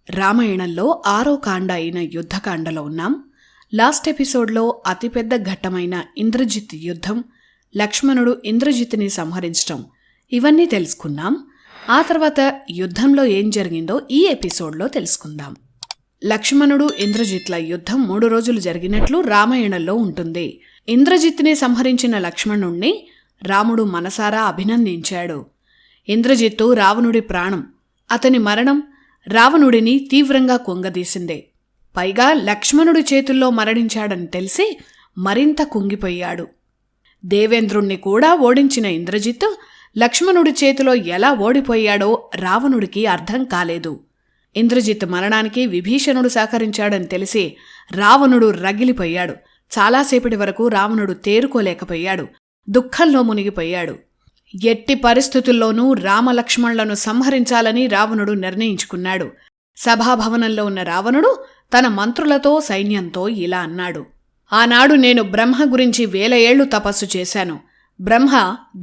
రామాయణంలో 6వ కాండ అయిన యుద్ధకాండలో ఉన్నాం. లాస్ట్ ఎపిసోడ్లో అతిపెద్ద ఘట్టమైన ఇంద్రజిత్ యుద్ధం, లక్ష్మణుడు ఇంద్రజిత్ని సంహరించటం, ఇవన్నీ తెలుసుకున్నాం. ఆ తర్వాత యుద్ధంలో ఏం జరిగిందో ఈ ఎపిసోడ్లో తెలుసుకుందాం. లక్ష్మణుడు ఇంద్రజిత్ల యుద్ధం 3 రోజులు జరిగినట్లు రామాయణంలో ఉంటుంది. ఇంద్రజిత్ని సంహరించిన లక్ష్మణుణ్ణి రాముడు మనసారా అభినందించాడు. ఇంద్రజిత్తు రావణుడి ప్రాణం. అతని మరణం రావణుడిని తీవ్రంగా కుంగదీసిందే. పైగా లక్ష్మణుడి చేతుల్లో మరణించాడని తెలిసి మరింత కుంగిపోయాడు. దేవేంద్రుణ్ణి కూడా ఓడించిన ఇంద్రజిత్తు లక్ష్మణుడి చేతిలో ఎలా ఓడిపోయాడో రావణుడికి అర్థం కాలేదు. ఇంద్రజిత్ మరణానికి విభీషణుడు సహకరించాడని తెలిసి రావణుడు రగిలిపోయాడు. చాలాసేపటి వరకు రావణుడు తేరుకోలేకపోయాడు. దుఃఖంలో మునిగిపోయాడు. ఎట్టి పరిస్థితుల్లోనూ రామలక్ష్మణులను సంహరించాలని రావణుడు నిర్ణయించుకున్నాడు. సభాభవనంలో ఉన్న రావణుడు తన మంత్రులతో సైన్యంతో ఇలా అన్నాడు: ఆనాడు నేను బ్రహ్మ గురించి 1000 ఏళ్లు తపస్సు చేశాను. బ్రహ్మ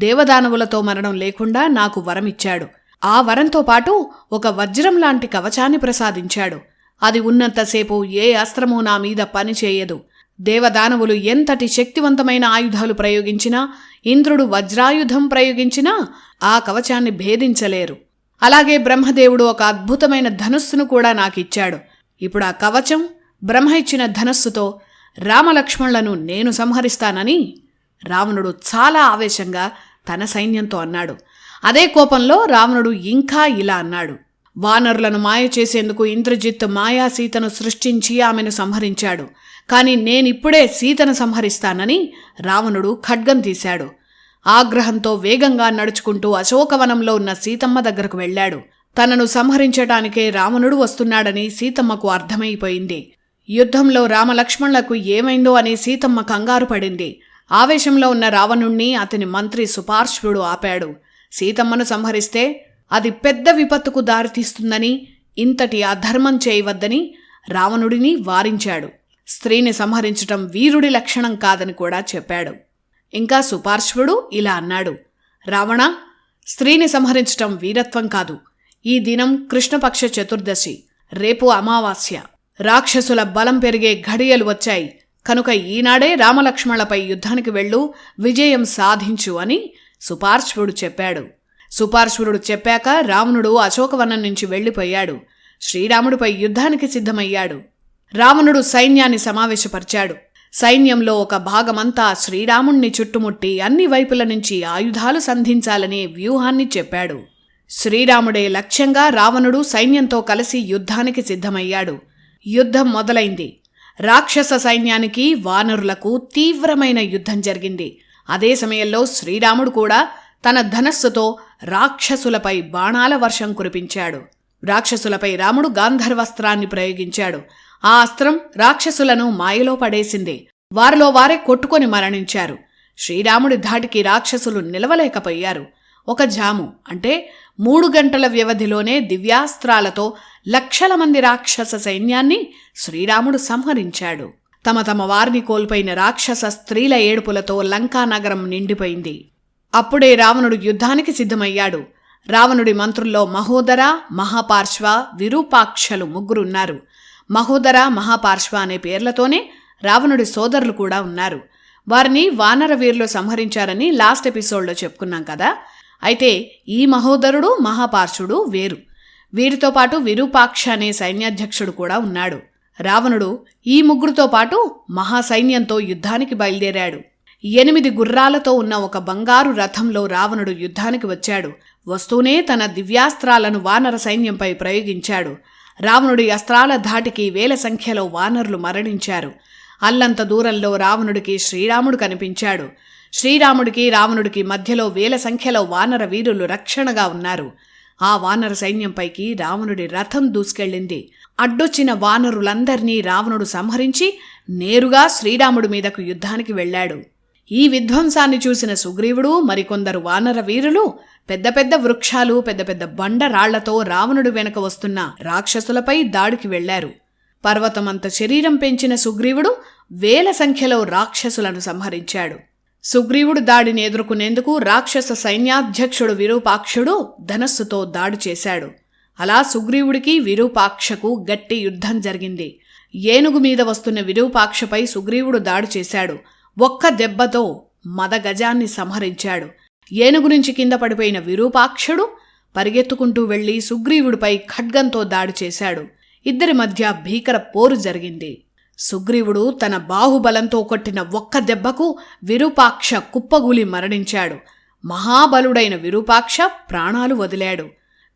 దేవదానవులతో మరణం లేకుండా నాకు వరమిచ్చాడు. ఆ వరంతో పాటు ఒక వజ్రం లాంటి కవచాన్ని ప్రసాదించాడు. అది ఉన్నంతసేపు ఏ అస్త్రమూ నా మీద పనిచేయదు. దేవదానవులు ఎంతటి శక్తివంతమైన ఆయుధాలు ప్రయోగించినా, ఇంద్రుడు వజ్రాయుధం ప్రయోగించినా ఆ కవచాన్ని భేదించలేరు. అలాగే బ్రహ్మదేవుడు ఒక అద్భుతమైన ధనుస్సును కూడా నాకిచ్చాడు. ఇప్పుడు ఆ కవచం, బ్రహ్మ ఇచ్చిన ధనుస్సుతో రామలక్ష్మణులను నేను సంహరిస్తానని రావణుడు చాలా ఆవేశంగా తన సైన్యంతో అన్నాడు. అదే కోపంలో రావణుడు ఇంకా ఇలా అన్నాడు: వానరులను మాయ చేసేందుకు ఇంద్రజిత్ మాయా సీతను సృష్టించి ఆమెను సంహరించాడు. కాని నేనిప్పుడే సీతను సంహరిస్తానని రావణుడు ఖడ్గం తీశాడు. ఆగ్రహంతో వేగంగా నడుచుకుంటూ అశోకవనంలో ఉన్న సీతమ్మ దగ్గరకు వెళ్లాడు. తనను సంహరించటానికే రావణుడు వస్తున్నాడని సీతమ్మకు అర్థమైపోయింది. యుద్ధంలో రామలక్ష్మణులకు ఏమైందో అని సీతమ్మ కంగారు పడింది. ఆవేశంలో ఉన్న రావణుణ్ణి అతని మంత్రి సుపార్శ్వుడు ఆపాడు. సీతమ్మను సంహరిస్తే అది పెద్ద విపత్తుకు దారితీస్తుందని, ఇంతటి అధర్మం చేయవద్దని రావణుడిని వారించాడు. స్త్రీని సంహరించటం వీరుడి లక్షణం కాదని కూడా చెప్పాడు. ఇంకా సుపార్శ్వుడు ఇలా అన్నాడు: రావణ, స్త్రీని సంహరించటం వీరత్వం కాదు. ఈ దినం కృష్ణపక్ష చతుర్దశి, రేపు అమావాస్య. రాక్షసుల బలం పెరిగే ఘడియలు వచ్చాయి. కనుక ఈనాడే రామలక్ష్మణులపై యుద్ధానికి వెళ్ళు, విజయం సాధించు అని సుపార్శ్వుడు చెప్పాడు. సుపార్శ్వుడు చెప్పాక రావణుడు అశోకవనం నుంచి వెళ్లిపోయాడు. శ్రీరాముడిపై యుద్ధానికి సిద్ధమయ్యాడు. రావణుడు సైన్యాన్ని సమావేశపరిచాడు. సైన్యంలో ఒక భాగమంతా శ్రీరాముణ్ణి చుట్టుముట్టి అన్ని వైపుల నుంచి ఆయుధాలు సంధించాలనే వ్యూహాన్ని చెప్పాడు. శ్రీరాముడే లక్ష్యంగా రావణుడు సైన్యంతో కలిసి యుద్ధానికి సిద్ధమయ్యాడు. యుద్ధం మొదలైంది. రాక్షస సైన్యానికి వానరులకు తీవ్రమైన యుద్ధం జరిగింది. అదే సమయంలో శ్రీరాముడు కూడా తన ధనస్సుతో రాక్షసులపై బాణాల వర్షం కురిపించాడు. రాక్షసులపై రాముడు గాంధర్వస్త్రాన్ని ప్రయోగించాడు. ఆ అస్త్రం రాక్షసులను మాయలో పడేసింది. వారిలో వారే కొట్టుకొని మరణించారు. శ్రీరాముడి ధాటికి రాక్షసులు నిలవలేకపోయారు. ఒక జాము అంటే 3 గంటల వ్యవధిలోనే దివ్యాస్త్రాలతో లక్షల మంది రాక్షస సైన్యాన్ని శ్రీరాముడు సంహరించాడు. తమ తమ వారిని కోల్పోయిన రాక్షస స్త్రీల ఏడుపులతో లంకానగరం నిండిపోయింది. అప్పుడే రావణుడు యుద్ధానికి సిద్ధమయ్యాడు. రావణుడి మంత్రుల్లో మహోదర, మహాపార్శ్వ, విరూపాక్షలు 3 ఉన్నారు. మహోదర, మహాపార్శ్వ అనే పేర్లతోనే రావణుడి సోదరులు కూడా ఉన్నారు. వారిని వానర వీరులు సంహరించారని లాస్ట్ ఎపిసోడ్లో చెప్పుకున్నాం కదా. అయితే ఈ మహోదరుడు, మహాపార్శ్వుడు వేరు. వీరితో పాటు విరూపాక్ష అనే సైన్యాధ్యక్షుడు కూడా ఉన్నాడు. రావణుడు ఈ 3తో పాటు మహాసైన్యంతో యుద్ధానికి బయలుదేరాడు. 8 గుర్రాలతో ఉన్న ఒక బంగారు రథంలో రావణుడు యుద్ధానికి వచ్చాడు. వస్తూనే తన దివ్యాస్త్రాలను వానర సైన్యంపై ప్రయోగించాడు. రావణుడి అస్త్రాల ధాటికి 1000 సంఖ్యలో వానరులు మరణించారు. అల్లంత దూరంలో రావణుడికి శ్రీరాముడు కనిపించాడు. శ్రీరాముడికి రావణుడికి మధ్యలో 1000 సంఖ్యలో వానర వీరులు రక్షణగా ఉన్నారు. ఆ వానర సైన్యంపైకి రావణుడి రథం దూసుకెళ్ళింది. అడ్డొచ్చిన వానరులందర్నీ రావణుడు సంహరించి నేరుగా శ్రీరాముడి మీదకు యుద్ధానికి వెళ్లాడు. ఈ విధ్వంసాన్ని చూసిన సుగ్రీవుడు మరికొందరు వానర వీరులు పెద్ద పెద్ద వృక్షాలు, పెద్ద పెద్ద బండరాళ్లతో రావణుడు వెనక వస్తున్న రాక్షసులపై దాడికి వెళ్లారు. పర్వతమంత శరీరం పెంచిన సుగ్రీవుడు 1000 సంఖ్యలో రాక్షసులను సంహరించాడు. సుగ్రీవుడు దాడిని ఎదుర్కొనేందుకు రాక్షస సైన్యాధ్యక్షుడు విరూపాక్షుడు ధనస్సుతో దాడి చేశాడు. అలా సుగ్రీవుడికి విరూపాక్షకు గట్టి యుద్ధం జరిగింది. ఏనుగు మీద వస్తున్న విరూపాక్షపై సుగ్రీవుడు దాడి చేశాడు. ఒక్క దెబ్బతో మదగజాన్ని సంహరించాడు. ఏనుగు నుంచి కింద పడిపోయిన విరూపాక్షుడు పరిగెత్తుకుంటూ వెళ్లి సుగ్రీవుడిపై ఖడ్గంతో దాడి చేశాడు. ఇద్దరి మధ్య భీకర పోరు జరిగింది. సుగ్రీవుడు తన బాహుబలంతో కొట్టిన ఒక్క దెబ్బకు విరూపాక్ష కుప్పగూలి మరణించాడు. మహాబలుడైన విరూపాక్ష ప్రాణాలు వదిలాడు.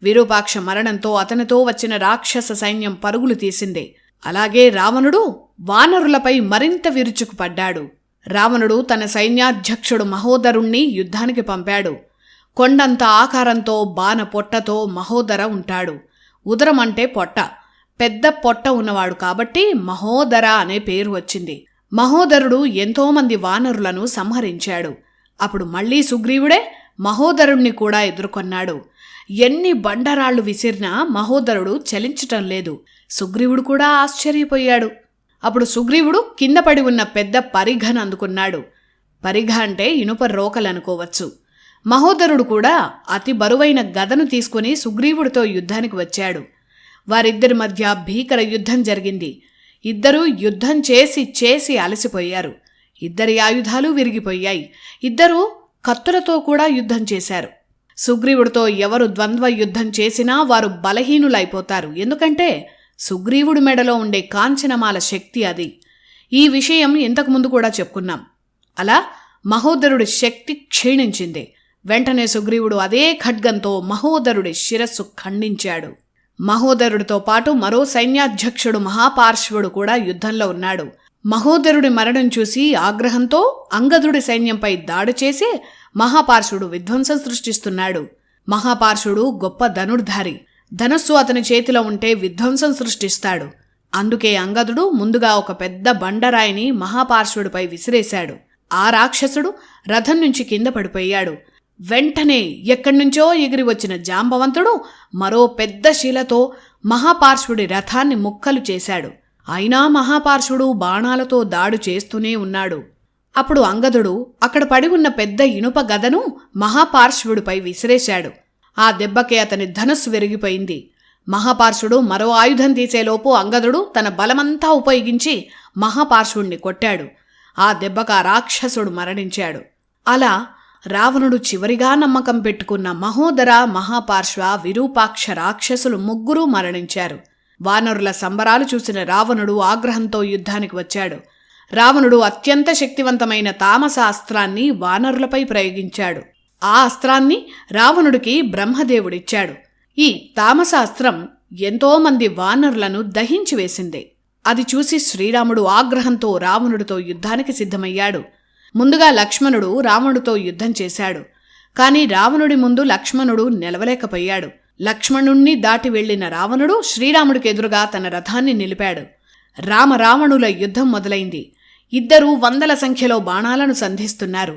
విరూపాక్ష మరణంతో అతనితో వచ్చిన రాక్షస సైన్యం పరుగులు తీసింది. అలాగే రావణుడు వానరులపై మరింత విరుచుకుపడ్డాడు. రావణుడు తన సైన్యాధ్యక్షుడు మహోదరుణ్ణి యుద్ధానికి పంపాడు. కొండంత ఆకారంతో బాణ పొట్టతో మహోదర ఉంటాడు. ఉదరం అంటే పొట్ట, పెద్ద పొట్ట ఉన్నవాడు కాబట్టి మహోదర అనే పేరు వచ్చింది. మహోదరుడు ఎంతోమంది వానరులను సంహరించాడు. అప్పుడు మళ్లీ సుగ్రీవుడే మహోదరుణ్ణి కూడా ఎదుర్కొన్నాడు. ఎన్ని బండరాళ్లు విసిరినా మహోదరుడు చలించటం లేదు. సుగ్రీవుడు కూడా ఆశ్చర్యపోయాడు. అప్పుడు సుగ్రీవుడు కింద పడి ఉన్న పెద్ద పరిఘను అందుకున్నాడు. పరిఘ అంటే ఇనుప రోకలనుకోవచ్చు. మహోదరుడు కూడా అతి బరువైన గదను తీసుకుని సుగ్రీవుడితో యుద్ధానికి వచ్చాడు. వారిద్దరి మధ్య భీకర యుద్ధం జరిగింది. ఇద్దరూ యుద్ధం చేసి చేసి అలసిపోయారు. ఇద్దరి ఆయుధాలు విరిగిపోయాయి. ఇద్దరూ కత్తులతో కూడా యుద్ధం చేశారు. సుగ్రీవుడితో ఎవరు ద్వంద్వ యుద్ధం చేసినా వారు బలహీనులైపోతారు. ఎందుకంటే సుగ్రీవుడి మెడలో ఉండే కాంచనమాల శక్తి అది. ఈ విషయం ఇంతకుముందు కూడా చెప్పుకున్నాం. అలా మహోదరుడి శక్తి క్షీణించింది. వెంటనే సుగ్రీవుడు అదే ఖడ్గంతో మహోదరుడి శిరస్సు ఖండించాడు. మహోదరుడితో పాటు మరో సైన్యాధ్యక్షుడు మహాపార్శ్వుడు కూడా యుద్ధంలో ఉన్నాడు. మహోదరుడి మరణం చూసి ఆగ్రహంతో అంగదుడి సైన్యంపై దాడి చేసి మహాపార్శ్వుడు విధ్వంసం సృష్టిస్తున్నాడు. మహాపార్శ్వుడు గొప్ప ధనుర్ధారి. ధనుస్సు అతని చేతిలో ఉంటే విధ్వంసం సృష్టిస్తాడు. అందుకే అంగదుడు ముందుగా ఒక పెద్ద బండరాయిని మహాపార్శ్వుడిపై విసిరేశాడు. ఆ రాక్షసుడు రథం నుంచి కింద పడిపోయాడు. వెంటనే ఎక్కడ్నుంచో ఎగిరి వచ్చిన జాంబవంతుడు మరో పెద్ద శిలతో మహాపార్శ్వుడి రథాన్ని ముక్కలు చేశాడు. అయినా మహాపార్శ్వుడు బాణాలతో దాడి చేస్తూనే ఉన్నాడు. అప్పుడు అంగదుడు అక్కడ పడి ఉన్న పెద్ద ఇనుప గదను మహాపార్శ్వుడిపై విసిరేశాడు. ఆ దెబ్బకే అతని ధనుస్సు విరిగిపోయింది. మహాపార్శ్వుడు మరో ఆయుధం తీసేలోపు అంగదుడు తన బలమంతా ఉపయోగించి మహాపార్శ్వుడిని కొట్టాడు. ఆ దెబ్బకు ఆ రాక్షసుడు మరణించాడు. అలా రావణుడు చివరిగా నమ్మకం పెట్టుకున్న మహోదర, మహాపార్శ్వ, విరూపాక్ష రాక్షసులు ముగ్గురూ మరణించారు. వానరుల సంబరాలు చూసిన రావణుడు ఆగ్రహంతో యుద్ధానికి వచ్చాడు. రావణుడు అత్యంత శక్తివంతమైన తామస అస్త్రాన్ని వానరులపై ప్రయోగించాడు. ఆ అస్త్రాన్ని రావణుడికి బ్రహ్మదేవుడిచ్చాడు. ఈ తామస అస్త్రం ఎంతోమంది వానరులను దహించి వేసింది. అది చూసి శ్రీరాముడు ఆగ్రహంతో రావణుడితో యుద్ధానికి సిద్ధమయ్యాడు. ముందుగా లక్ష్మణుడు రావణుడితో యుద్ధం చేశాడు. కాని రావణుడి ముందు లక్ష్మణుడు నిలవలేకపోయాడు. లక్ష్మణుణ్ణి దాటి వెళ్లిన రావణుడు శ్రీరాముడికి ఎదురుగా తన రథాన్ని నిలిపాడు. రామరావణుల యుద్ధం మొదలైంది. ఇద్దరూ వందల సంఖ్యలో బాణాలను సంధిస్తున్నారు.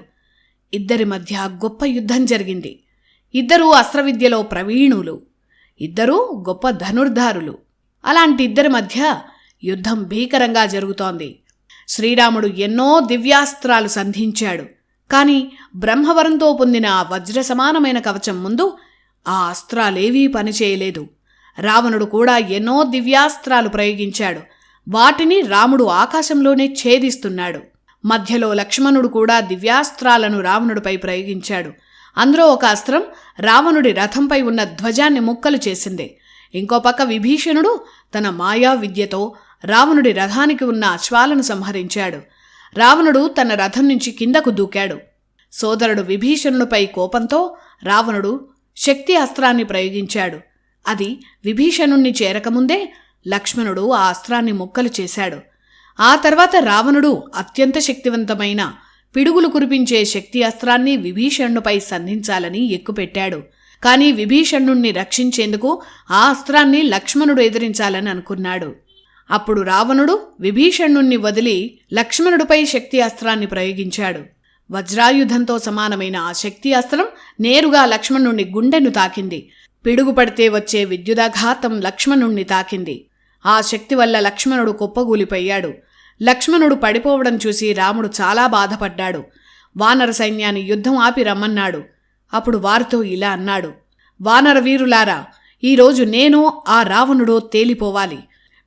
ఇద్దరి మధ్య గొప్ప యుద్ధం జరిగింది. ఇద్దరూ అస్త్రవిద్యలో ప్రవీణులు. ఇద్దరూ గొప్ప ధనుర్ధారులు. అలాంటి ఇద్దరి మధ్య యుద్ధం భీకరంగా జరుగుతోంది. శ్రీరాముడు ఎన్నో దివ్యాస్త్రాలు సంధించాడు. కాని బ్రహ్మవరంతో పొందిన ఆ వజ్ర సమానమైన కవచం ముందు ఆ అస్త్రాలేవీ పనిచేయలేదు. రావణుడు కూడా ఎన్నో దివ్యాస్త్రాలు ప్రయోగించాడు. వాటిని రాముడు ఆకాశంలోనే ఛేదిస్తున్నాడు. మధ్యలో లక్ష్మణుడు కూడా దివ్యాస్త్రాలను రావణుడిపై ప్రయోగించాడు. అందులో ఒక అస్త్రం రావణుడి రథంపై ఉన్న ధ్వజాన్ని ముక్కలు చేసింది. ఇంకో పక్క విభీషణుడు తన మాయా విద్యతో రావణుడి రథానికి ఉన్న అశ్వాలను సంహరించాడు. రావణుడు తన రథం నుంచి కిందకు దూకాడు. సోదరుడు విభీషణుడిపై కోపంతో రావణుడు శక్తి అస్త్రాన్ని ప్రయోగించాడు. అది విభీషణుణ్ణి చేరకముందే లక్ష్మణుడు ఆ అస్త్రాన్ని ముక్కలు చేశాడు. ఆ తర్వాత రావణుడు అత్యంత శక్తివంతమైన పిడుగులు కురిపించే శక్తి అస్త్రాన్ని విభీషణుడిపై సంధించాలని ఎక్కుపెట్టాడు. కాని విభీషణుణ్ణి రక్షించేందుకు ఆ అస్త్రాన్ని లక్ష్మణుడు ఎదిరించాలని అనుకున్నాడు. అప్పుడు రావణుడు విభీషణుణ్ణి వదిలి లక్ష్మణుడిపై శక్తి అస్త్రాన్ని ప్రయోగించాడు. వజ్రాయుధంతో సమానమైన ఆ శక్తి అస్త్రం నేరుగా లక్ష్మణుణ్ణి గుండెను తాకింది. పిడుగు పడితే వచ్చే విద్యుదాఘాతం లక్ష్మణుణ్ణి తాకింది. ఆ శక్తి వల్ల లక్ష్మణుడు కుప్పగూలిపోయాడు. లక్ష్మణుడు పడిపోవడం చూసి రాముడు చాలా బాధపడ్డాడు. వానర సైన్యాన్ని యుద్ధం ఆపి రమ్మన్నాడు. అప్పుడు వారితో ఇలా అన్నాడు: వానర వీరులారా, ఈరోజు నేను ఆ రావణుడో తేలిపోవాలి.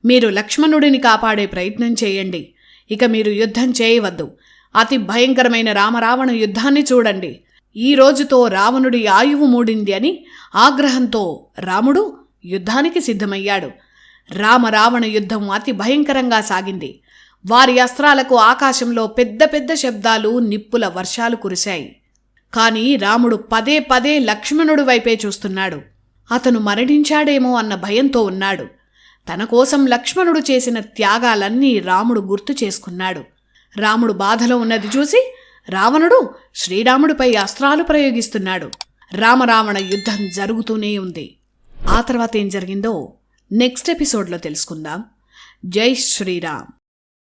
మీరు లక్ష్మణుడిని కాపాడే ప్రయత్నం చేయండి. ఇక మీరు యుద్ధం చేయవద్దు. అతి భయంకరమైన రామరావణ యుద్ధాన్ని చూడండి. ఈ రోజుతో రావణుడి ఆయువు మూడింది అని ఆగ్రహంతో రాముడు యుద్ధానికి సిద్ధమయ్యాడు. రామరావణ యుద్ధం అతి భయంకరంగా సాగింది. వారి అస్త్రాలకు ఆకాశంలో పెద్ద పెద్ద శబ్దాలు, నిప్పుల వర్షాలు కురిశాయి. కాని రాముడు పదే పదే లక్ష్మణుడి వైపే చూస్తున్నాడు. అతను మరణించాడేమో అన్న భయంతో ఉన్నాడు. తన కోసం లక్ష్మణుడు చేసిన త్యాగాలన్నీ రాముడు గుర్తు చేసుకున్నాడు. రాముడు బాధలో ఉన్నది చూసి రావణుడు శ్రీరాముడిపై అస్త్రాలు ప్రయోగిస్తున్నాడు. రామరావణ యుద్ధం జరుగుతూనే ఉంది. ఆ తర్వాత ఏం జరిగిందో నెక్స్ట్ ఎపిసోడ్లో తెలుసుకుందాం. జై శ్రీరామ్.